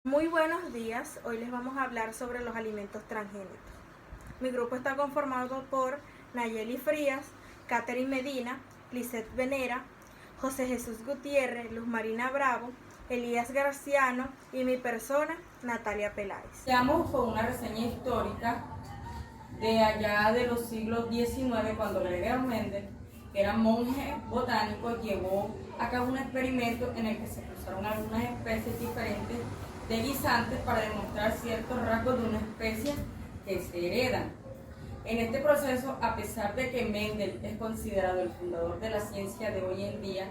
Muy buenos días, hoy les vamos a hablar sobre los alimentos transgénicos. Mi grupo está conformado por Nayeli Frías, Catherine Medina, Lisette Venera, José Jesús Gutiérrez, Luz Marina Bravo, Elías Garciano y mi persona, Natalia Peláez. Iniciamos con una reseña histórica de allá de los siglos XIX, cuando Gregorio Mendel, que era monje botánico, llevó a cabo un experimento en el que se cruzaron algunas especies diferentes de guisantes para demostrar ciertos rasgos de una especie que se heredan. En este proceso, a pesar de que Mendel es considerado el fundador de la ciencia de hoy en día,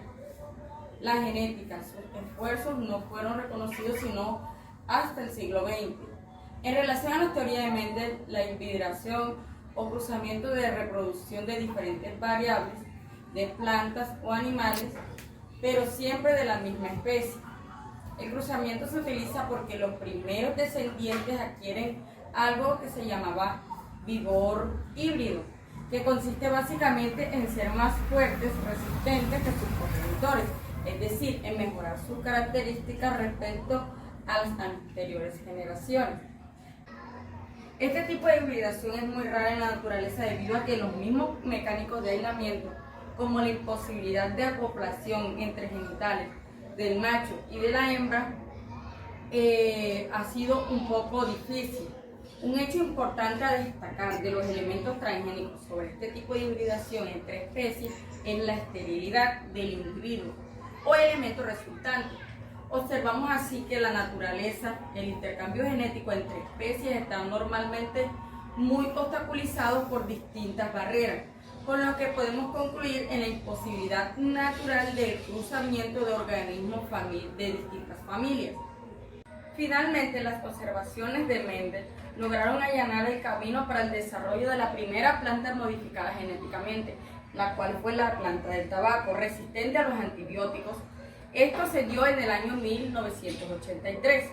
la genética, sus esfuerzos no fueron reconocidos sino hasta el siglo XX. En relación a la teoría de Mendel, la hibridación o cruzamiento de reproducción de diferentes variables de plantas o animales, pero siempre de la misma especie. El cruzamiento se utiliza porque los primeros descendientes adquieren algo que se llamaba vigor híbrido, que consiste básicamente en ser más fuertes, resistentes que sus progenitores, es decir, en mejorar sus características respecto a las anteriores generaciones. Este tipo de hibridación es muy rara en la naturaleza debido a que los mismos mecánicos de aislamiento, como la imposibilidad de acoplación entre genitales del macho y de la hembra, ha sido un poco difícil. Un hecho importante a destacar de los elementos transgénicos sobre este tipo de hibridación entre especies es la esterilidad del individuo o elemento resultante. Observamos así que la naturaleza, el intercambio genético entre especies están normalmente muy obstaculizados por distintas barreras, con lo que podemos concluir en la imposibilidad natural del cruzamiento de organismos de distintas familias. Finalmente, las observaciones de Mendel lograron allanar el camino para el desarrollo de la primera planta modificada genéticamente, la cual fue la planta del tabaco, resistente a los antibióticos. Esto se dio en el año 1983.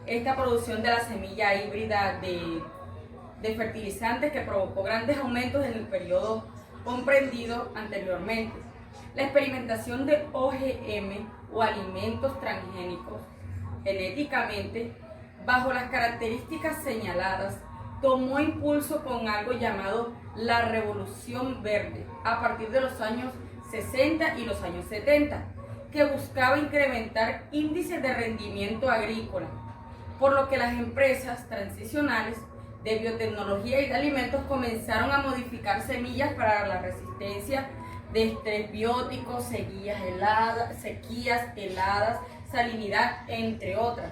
Esta producción de la semilla híbrida de fertilizantes que provocó grandes aumentos en el periodo comprendido anteriormente. La experimentación de OGM o alimentos transgénicos genéticamente bajo las características señaladas tomó impulso con algo llamado la Revolución Verde a partir de los años 60 y los años 70, que buscaba incrementar índices de rendimiento agrícola, por lo que las empresas transicionales de biotecnología y de alimentos comenzaron a modificar semillas para la resistencia de estrés biótico, sequías heladas, salinidad, entre otras.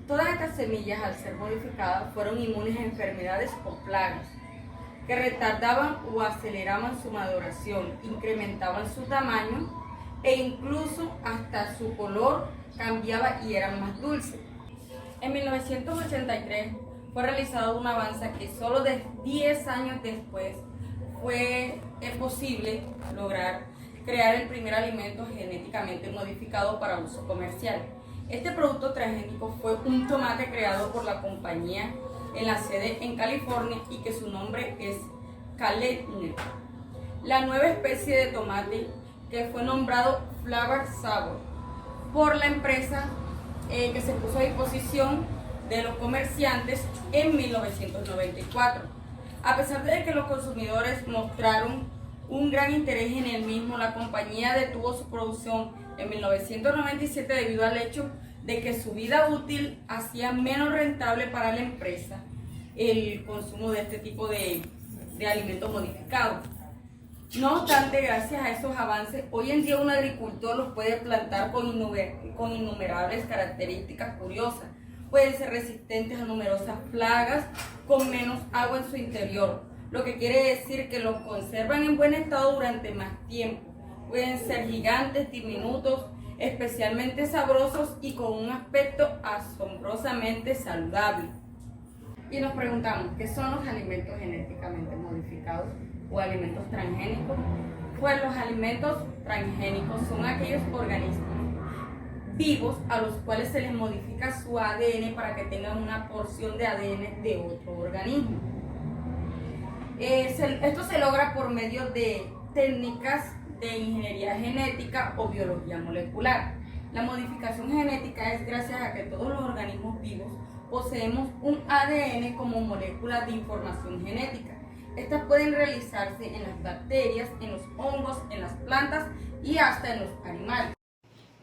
Todas estas semillas, al ser modificadas, fueron inmunes a enfermedades o plagas que retardaban o aceleraban su maduración, incrementaban su tamaño e incluso hasta su color cambiaba y eran más dulces. En 1983 fue realizado un avance que solo 10 años después fue posible lograr crear el primer alimento genéticamente modificado para uso comercial. Este producto transgénico fue un tomate creado por la compañía en la sede en California y que su nombre es Caletner. La nueva especie de tomate que fue nombrado Flavor Savor por la empresa que se puso a disposición de los comerciantes en 1994. A pesar de que los consumidores mostraron un gran interés en el mismo, la compañía detuvo su producción en 1997 debido al hecho de que su vida útil hacía menos rentable para la empresa el consumo de este tipo de alimentos modificados. No obstante, gracias a esos avances, hoy en día un agricultor los puede plantar con innumerables características curiosas. Pueden ser resistentes a numerosas plagas, con menos agua en su interior, lo que quiere decir que los conservan en buen estado durante más tiempo. Pueden ser gigantes, diminutos, especialmente sabrosos y con un aspecto asombrosamente saludable. Y nos preguntamos, ¿qué son los alimentos genéticamente modificados o alimentos transgénicos? Pues los alimentos transgénicos son aquellos organismos vivos a los cuales se les modifica su ADN para que tengan una porción de ADN de otro organismo. Esto se logra por medio de técnicas de ingeniería genética o biología molecular. La modificación genética es gracias a que todos los organismos vivos poseemos un ADN como molécula de información genética. Estas pueden realizarse en las bacterias, en los hongos, en las plantas y hasta en los animales.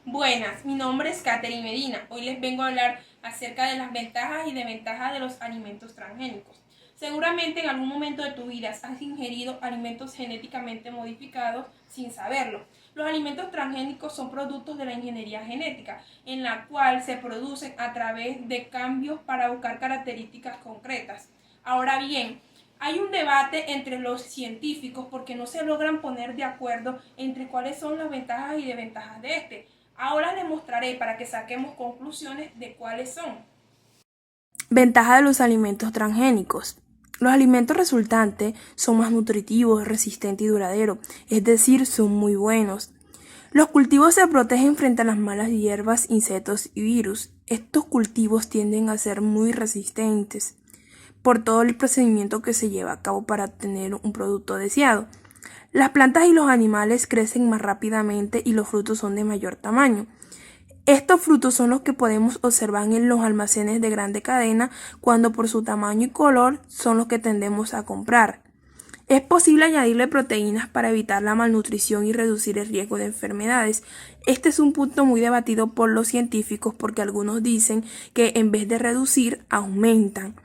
Buenas, mi nombre es Katherine Medina. Hoy les vengo a hablar acerca de las ventajas y desventajas de los alimentos transgénicos. Seguramente en algún momento de tu vida has ingerido alimentos genéticamente modificados sin saberlo. Los alimentos transgénicos son productos de la ingeniería genética, en la cual se producen a través de cambios para buscar características concretas. Ahora bien, hay un debate entre los científicos porque no se logran poner de acuerdo entre cuáles son las ventajas y desventajas de este. Ahora les mostraré para que saquemos conclusiones de cuáles son. Ventaja de los alimentos transgénicos. Los alimentos resultantes son más nutritivos, resistentes y duraderos, es decir, son muy buenos. Los cultivos se protegen frente a las malas hierbas, insectos y virus. Estos cultivos tienden a ser muy resistentes por todo el procedimiento que se lleva a cabo para obtener un producto deseado. Las plantas y los animales crecen más rápidamente y los frutos son de mayor tamaño. Estos frutos son los que podemos observar en los almacenes de grande cadena cuando por su tamaño y color son los que tendemos a comprar. Es posible añadirle proteínas para evitar la malnutrición y reducir el riesgo de enfermedades. Este es un punto muy debatido por los científicos porque algunos dicen que en vez de reducir, aumentan.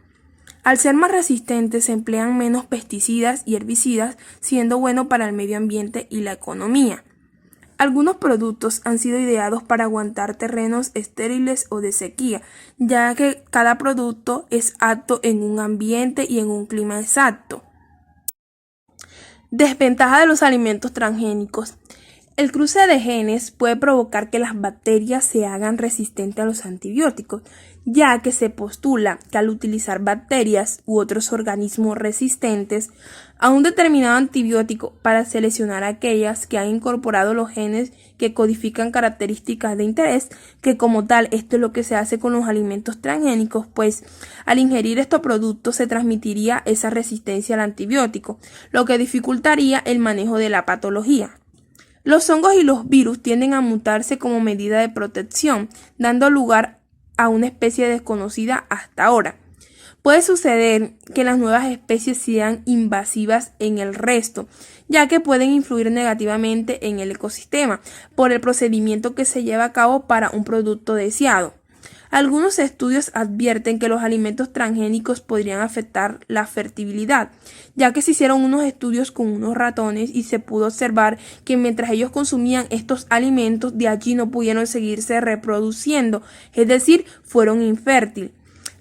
Al ser más resistentes se emplean menos pesticidas y herbicidas, siendo bueno para el medio ambiente y la economía. Algunos productos han sido ideados para aguantar terrenos estériles o de sequía, ya que cada producto es apto en un ambiente y en un clima exacto. Desventaja de los alimentos transgénicos. El cruce de genes puede provocar que las bacterias se hagan resistentes a los antibióticos, ya que se postula que al utilizar bacterias u otros organismos resistentes a un determinado antibiótico para seleccionar aquellas que han incorporado los genes que codifican características de interés, que como tal esto es lo que se hace con los alimentos transgénicos, pues al ingerir estos productos se transmitiría esa resistencia al antibiótico, lo que dificultaría el manejo de la patología. Los hongos y los virus tienden a mutarse como medida de protección, dando lugar a una especie desconocida hasta ahora. Puede suceder que las nuevas especies sean invasivas en el resto, ya que pueden influir negativamente en el ecosistema por el procedimiento que se lleva a cabo para un producto deseado. Algunos estudios advierten que los alimentos transgénicos podrían afectar la fertilidad, ya que se hicieron unos estudios con unos ratones y se pudo observar que mientras ellos consumían estos alimentos, de allí no pudieron seguirse reproduciendo, es decir, fueron infértiles.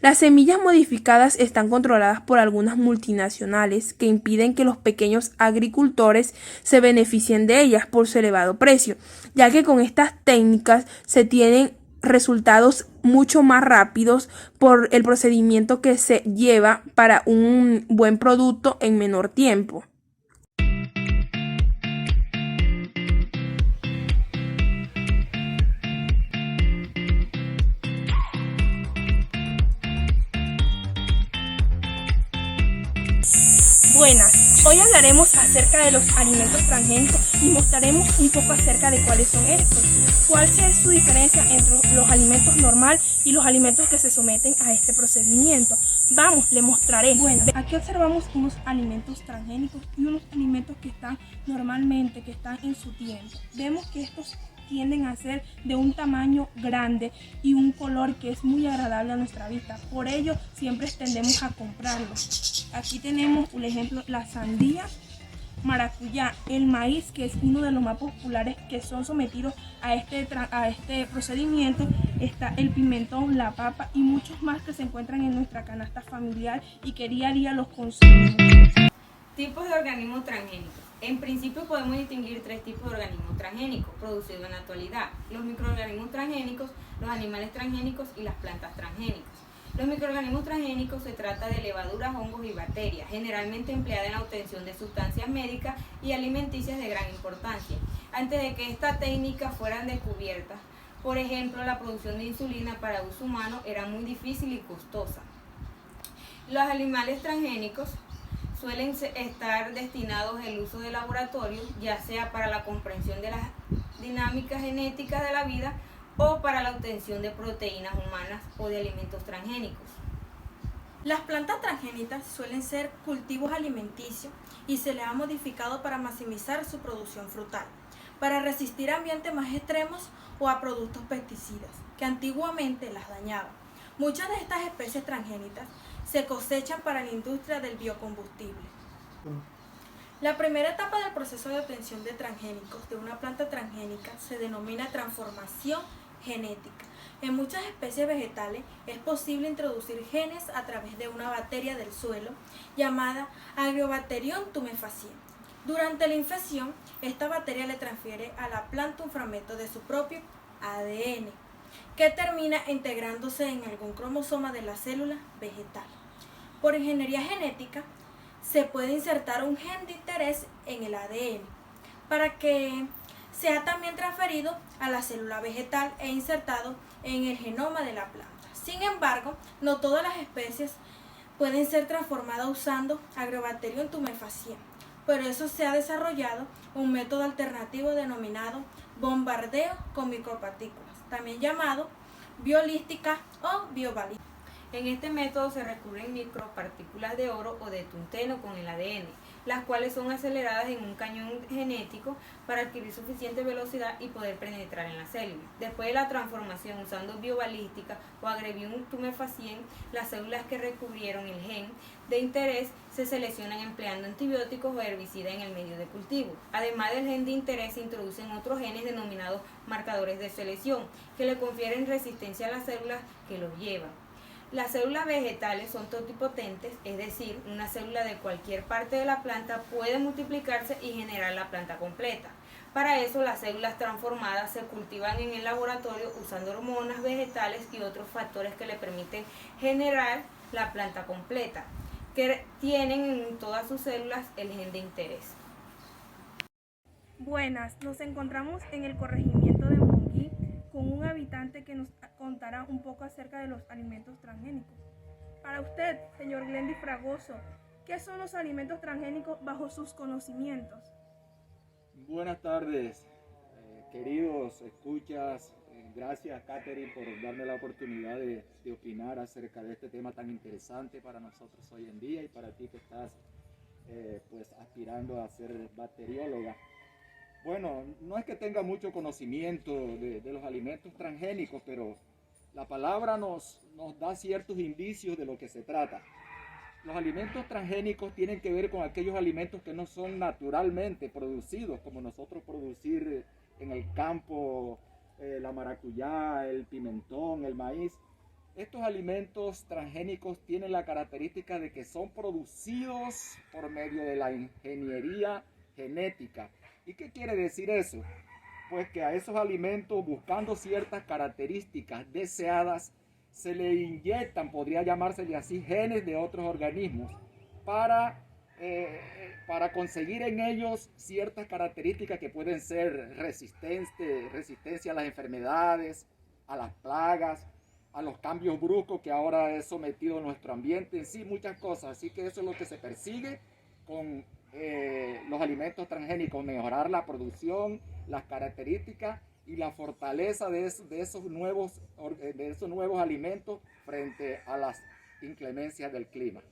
Las semillas modificadas están controladas por algunas multinacionales que impiden que los pequeños agricultores se beneficien de ellas por su elevado precio, ya que con estas técnicas se tienen resultados mucho más rápidos por el procedimiento que se lleva para un buen producto en menor tiempo. Buenas, hoy hablaremos acerca de los alimentos transgénicos y mostraremos un poco acerca de cuáles son estos, cuál es su diferencia entre los alimentos normales y los alimentos que se someten a este procedimiento. Vamos, le mostraré. Bueno, aquí observamos unos alimentos transgénicos y unos alimentos que están normalmente, que están en su tiempo. Vemos que estos tienden a ser de un tamaño grande y un color que es muy agradable a nuestra vista. Por ello, siempre tendemos a comprarlos. Aquí tenemos, por ejemplo, la sandía, maracuyá, el maíz, que es uno de los más populares que son sometidos a este procedimiento. Está el pimentón, la papa y muchos más que se encuentran en nuestra canasta familiar y que día a día los consumimos. Tipos de organismos transgénicos. En principio podemos distinguir tres tipos de organismos transgénicos producidos en la actualidad: los microorganismos transgénicos, los animales transgénicos y las plantas transgénicas. Los microorganismos transgénicos se trata de levaduras, hongos y bacterias, generalmente empleadas en la obtención de sustancias médicas y alimenticias de gran importancia. Antes de que estas técnicas fueran descubiertas, por ejemplo, la producción de insulina para uso humano era muy difícil y costosa. Los animales transgénicos suelen estar destinados al uso de laboratorio, ya sea para la comprensión de las dinámicas genéticas de la vida o para la obtención de proteínas humanas o de alimentos transgénicos. Las plantas transgénicas suelen ser cultivos alimenticios y se les ha modificado para maximizar su producción frutal, para resistir a ambientes más extremos o a productos pesticidas que antiguamente las dañaban. Muchas de estas especies transgénicas se cosechan para la industria del biocombustible. La primera etapa del proceso de obtención de transgénicos de una planta transgénica se denomina transformación genética. En muchas especies vegetales es posible introducir genes a través de una bacteria del suelo llamada Agrobacterium tumefaciens. Durante la infección, esta bacteria le transfiere a la planta un fragmento de su propio ADN, que termina integrándose en algún cromosoma de la célula vegetal. Por ingeniería genética, se puede insertar un gen de interés en el ADN para que sea también transferido a la célula vegetal e insertado en el genoma de la planta. Sin embargo, no todas las especies pueden ser transformadas usando Agrobacterium tumefaciens. Por eso se ha desarrollado un método alternativo denominado bombardeo con micropartículas, también llamado biolística o biobalística. En este método se recurren micropartículas de oro o de tungsteno con el ADN, las cuales son aceleradas en un cañón genético para adquirir suficiente velocidad y poder penetrar en la célula. Después de la transformación usando biobalística o Agrobacterium tumefaciens, las células que recubrieron el gen de interés se seleccionan empleando antibióticos o herbicidas en el medio de cultivo. Además del gen de interés, se introducen otros genes denominados marcadores de selección, que le confieren resistencia a las células que los llevan. Las células vegetales son totipotentes, es decir, una célula de cualquier parte de la planta puede multiplicarse y generar la planta completa. Para eso, las células transformadas se cultivan en el laboratorio usando hormonas vegetales y otros factores que le permiten generar la planta completa, que tienen en todas sus células el gen de interés. Buenas, nos encontramos en el corregimiento de Monguí con un habitante que nos contará un poco acerca de los alimentos transgénicos. Para usted, señor Glendy Fragoso, ¿qué son los alimentos transgénicos bajo sus conocimientos? Buenas tardes, queridos escuchas. Gracias, Catherine, por darme la oportunidad de opinar acerca de este tema tan interesante para nosotros hoy en día y para ti que estás pues aspirando a ser bacterióloga. Bueno, no es que tenga mucho conocimiento de los alimentos transgénicos, pero la palabra nos da ciertos indicios de lo que se trata. Los alimentos transgénicos tienen que ver con aquellos alimentos que no son naturalmente producidos, como nosotros producir en el campo la maracuyá, el pimentón, el maíz. Estos alimentos transgénicos tienen la característica de que son producidos por medio de la ingeniería genética. ¿Y qué quiere decir eso? Pues que a esos alimentos, buscando ciertas características deseadas, se le inyectan, podría llamársele así, genes de otros organismos para conseguir en ellos ciertas características que pueden ser resistencia a las enfermedades, a las plagas, a los cambios bruscos que ahora es sometido nuestro ambiente, en sí, muchas cosas. Así que eso es lo que se persigue con los alimentos transgénicos, mejorar la producción, las características y la fortaleza de esos nuevos alimentos frente a las inclemencias del clima.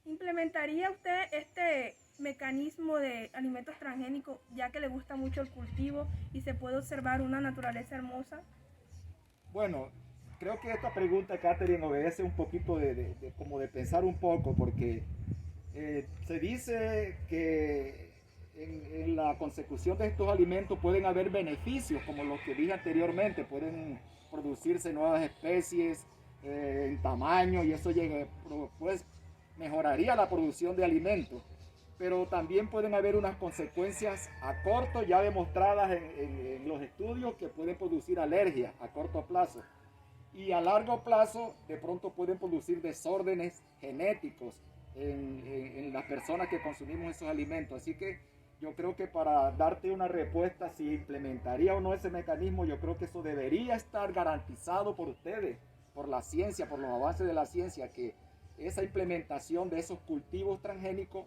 ¿Implementaría usted este mecanismo de alimentos transgénicos ya que le gusta mucho el cultivo y se puede observar una naturaleza hermosa? Bueno, creo que esta pregunta, Catherine, obedece un poquito como de pensar un poco, porque se dice que en la consecución de estos alimentos pueden haber beneficios, como los que dije anteriormente. Pueden producirse nuevas especies en tamaño, y eso pues mejoraría la producción de alimentos. Pero también pueden haber unas consecuencias a corto, ya demostradas en los estudios, que pueden producir alergias a corto plazo. Y a largo plazo, de pronto pueden producir desórdenes genéticos en las personas que consumimos esos alimentos. Así que yo creo que para darte una respuesta si implementaría o no ese mecanismo, yo creo que eso debería estar garantizado por ustedes, por la ciencia, por los avances de la ciencia, que esa implementación de esos cultivos transgénicos,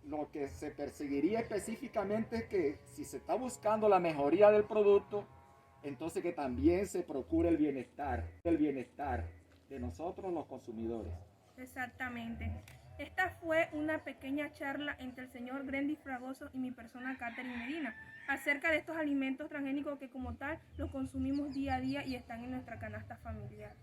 lo que se perseguiría específicamente es que si se está buscando la mejoría del producto, entonces que también se procure el bienestar de nosotros los consumidores. Exactamente. Esta fue una pequeña charla entre el señor Grendy Fragoso y mi persona Catherine Medina acerca de estos alimentos transgénicos que como tal los consumimos día a día y están en nuestra canasta familiar.